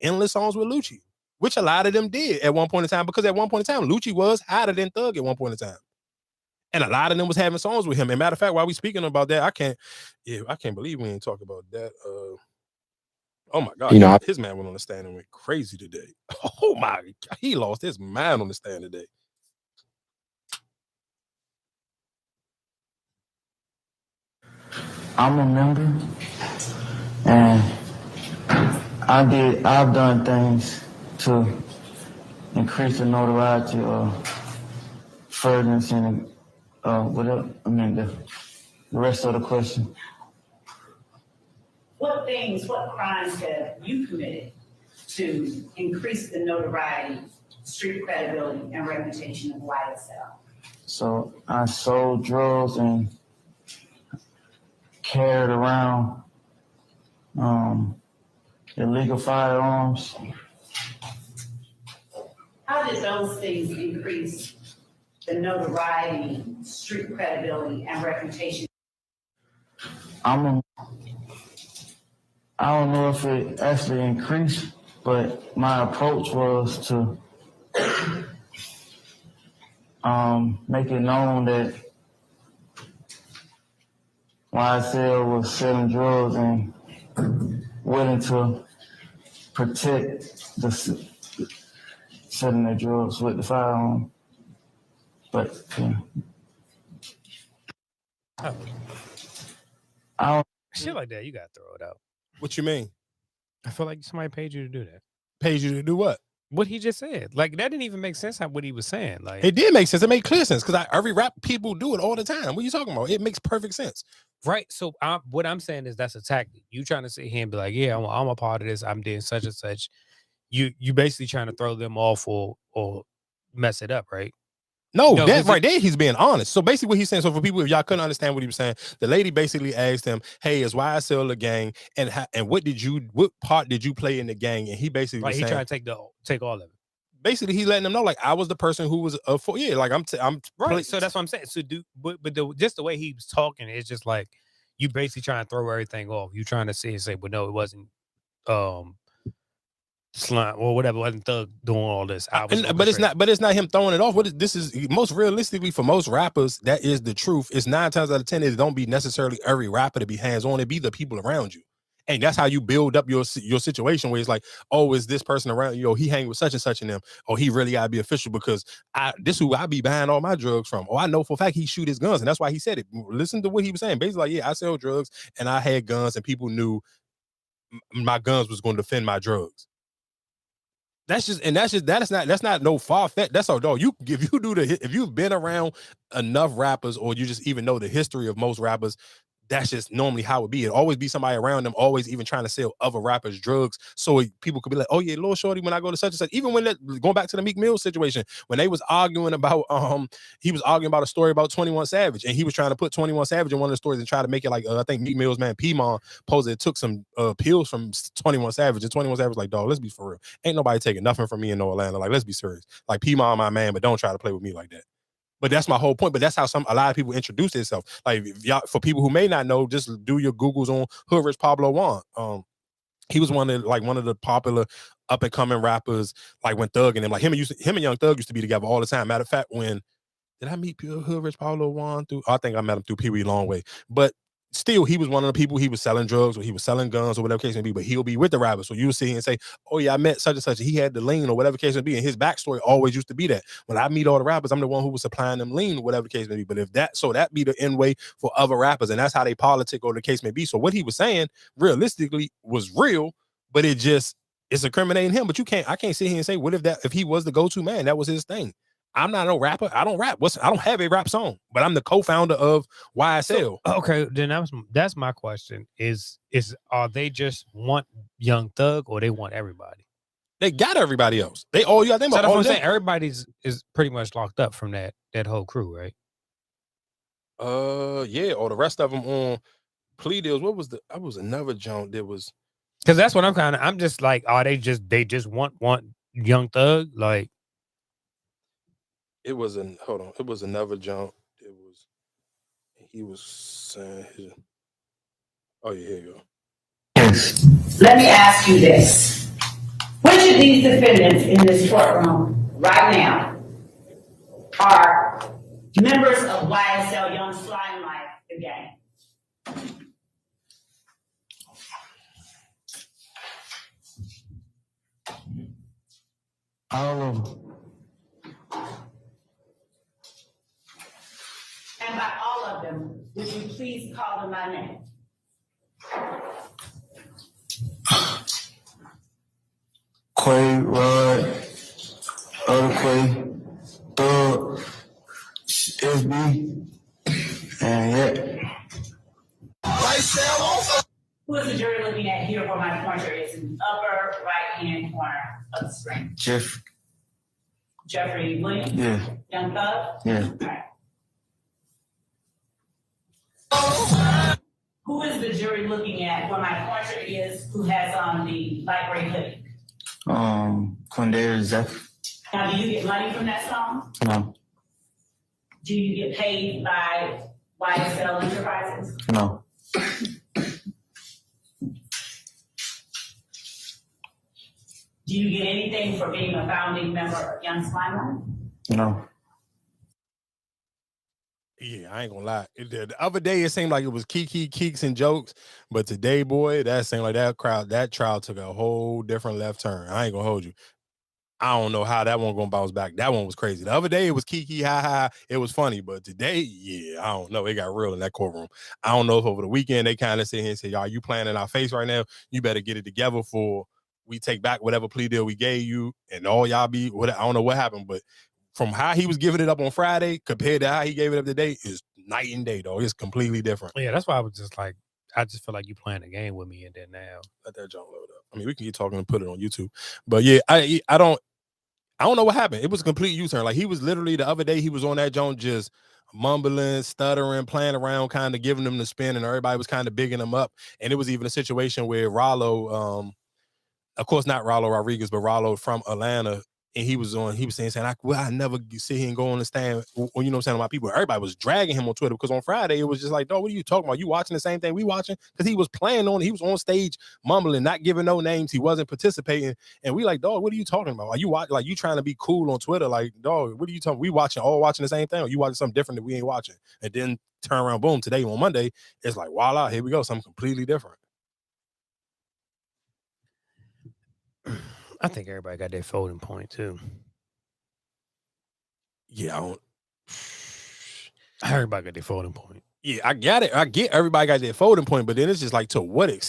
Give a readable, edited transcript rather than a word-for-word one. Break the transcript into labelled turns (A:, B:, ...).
A: endless songs with Lucci, which a lot of them did at one point in time, because at one point in time, Lucci was hotter than Thug at one point in time. And a lot of them was having songs with him. And matter of fact, while we speaking about that, I can't believe we ain't talking about that. Oh my God, his man went on the stand and went crazy today. Oh my God, he lost his mind on the stand today.
B: I'm a member, and I've done things to increase the notoriety or furtherance in whatever. I mean, the rest of the question.
C: What crimes have you committed to increase the notoriety, street credibility, and reputation of YSL?
B: So I sold drugs and carried around illegal firearms.
C: How did those things increase the notoriety, street credibility, and reputation?
B: I don't know if it actually increased, but my approach was to make it known that YSL was selling drugs and willing to protect the selling their drugs with the firearm. But yeah.
D: Shit like that, you gotta throw it out.
A: What you mean?
D: I feel like somebody paid you to do that.
A: Paid you to do what?
D: What he just said. Like, that didn't even make sense what he was saying. Like,
A: it did make sense. It made clear sense, because every rap people do it all the time. What are you talking about? It makes perfect sense.
D: Right. So what I'm saying is that's a tactic. You trying to sit here and be like, yeah, I'm a part of this. I'm doing such and such. You basically trying to throw them off or mess it up, right?
A: No, that right there, he's being honest. So basically what he's saying, so for people, if y'all couldn't understand what he was saying, the lady basically asked him, hey, is YSL a gang? And what part did you play in the gang? And he basically was
D: he
A: saying,
D: trying to take all of it.
A: Basically, he's letting them know, like, I was the person who was like I'm
D: right. So that's what I'm saying. So just the way he was talking, it's just like you basically trying to throw everything off. You trying to say, well, no, it wasn't Slime or whatever, wasn't Thug doing all this.
A: But it's not him throwing it off. This is most realistically for most rappers, that is the truth. It's 9 times out of 10, it don't be necessarily every rapper to be hands-on. It be the people around you. And that's how you build up your situation, where it's like, oh, is this person around you? He hang with such and such and them. Oh, he really gotta be official because this who I be buying all my drugs from. Oh, I know for a fact he shoot his guns, and that's why he said it. Listen to what he was saying. Basically, like, yeah, I sell drugs and I had guns, and people knew my guns was going to defend my drugs. That's not no far fetched. That's all, dog. If you've been around enough rappers, or you just even know the history of most rappers, that's just normally how it be. It always be somebody around them, always even trying to sell other rappers drugs, so people could be like, oh yeah, Lil Shorty, when I go to such and such. Even when going back to the Meek Mill situation, when they was arguing about he was arguing about a story about 21 Savage, and he was trying to put 21 Savage in one of the stories and try to make it like I think Meek Mill's man P-Mon posed took some pills from 21 Savage, and 21 Savage like, dog, let's be for real. Ain't nobody taking nothing from me in no Atlanta. Like, let's be serious. Like, P-Mon my man, but don't try to play with me like that. But that's my whole point. But that's how a lot of people introduce themselves. Like, for people who may not know, just do your Googles on Hood Rich Pablo Juan. He was one of the popular up and coming rappers. Like when Thug and him, like him and Young Thug used to be together all the time. Matter of fact, did I meet Hood Rich Pablo Juan through? I think I met him through Pee Wee Longway. But still, he was one of the people. He was selling drugs, or he was selling guns, or whatever case may be. But he'll be with the rappers, so you'll see and say, "Oh yeah, I met such and such. He had the lean, or whatever case may be." And his backstory always used to be that when I meet all the rappers, I'm the one who was supplying them lean, or whatever the case may be. But that be the end way for other rappers, and that's how they politic, or the case may be. So what he was saying, realistically, was real, but it's incriminating him. But I can't sit here and say, what if he was the go-to man? That was his thing. I'm not no rapper. I don't rap. I don't have a rap song, but I'm the co-founder of YSL.
D: So, okay, then that's my question. Is they just want Young Thug, or they want everybody?
A: They got everybody else. They all you got them.
D: So that's what I'm saying. Everybody's is pretty much locked up from that whole crew, right?
A: Yeah. Or the rest of them on plea deals. What was I was another junk that was,
D: because that's what I'm just like, they just want Young Thug, like.
A: It was another jump. He was saying oh yeah, here you go.
C: Let me ask you this. of these defendants in this courtroom right now are members of YSL Young Slime Life, the gang.
B: All of them.
C: And by all of them, would you please call them by name?
B: Quay, Rod, other Quay, Thug, SB, and yeah.
C: Who is the jury looking at here where my pointer is in the upper right-hand corner of the screen?
B: Jeff,
C: Jeffrey Williams?
B: yeah,
C: Young Thug?
B: yeah.
C: All right. Who is the jury looking at where my pointer is, who has on the light gray hoodie?
B: Quindare, Zach,
C: Now, do you get money from that song?
B: no,
C: Do you get paid by YSL Enterprises?
B: no,
C: Do you get anything for being a founding member of Young Slime?
B: no.
A: Yeah, I ain't gonna lie. The other day it seemed like it was keeks and jokes, but today, boy, that seemed like that trial took a whole different left turn. I ain't gonna hold you. I don't know how that one gonna bounce back. That one was crazy. The other day it was kiki, ha ha. It was funny, but today, yeah, I don't know. It got real in that courtroom. I don't know if over the weekend they kind of sit here and say, "Y'all, you playing in our face right now? You better get it together for we take back whatever plea deal we gave you, and all y'all be what." I don't know what happened, but from how he was giving it up on Friday compared to how he gave it up today is night and day, though. It's completely different.
D: Yeah, that's why I was just like, I just feel like you playing a game with me, and then now
A: Let that junk load up. I mean, we can keep talking and put it on YouTube, but yeah, I don't know what happened. It was a complete U-turn. Like he was literally the other day, he was on that joint just mumbling, stuttering, playing around, kind of giving them the spin, and everybody was kind of bigging him up. And it was even a situation where Rollo, of course not Rollo Rodriguez, but Rollo from Atlanta, and he was saying, I never sit here and go on the stand, you know what I'm saying, to my people. Everybody was dragging him on Twitter because on Friday it was just like, dog, what are you talking about? You watching the same thing we watching? Because he was on stage mumbling, not giving no names. He wasn't participating. And we like, dog, what are you talking about? Are you like you trying to be cool on Twitter? Like, dog, what are you talking? We watching the same thing, or you watching something different that we ain't watching? And then turn around, boom, today on Monday, it's like, voila, here we go, something completely different.
D: I think everybody got their folding point too.
A: Yeah,
D: Everybody got their folding point.
A: Yeah, I got it. I get everybody got their folding point, but then it's just like, to what extent?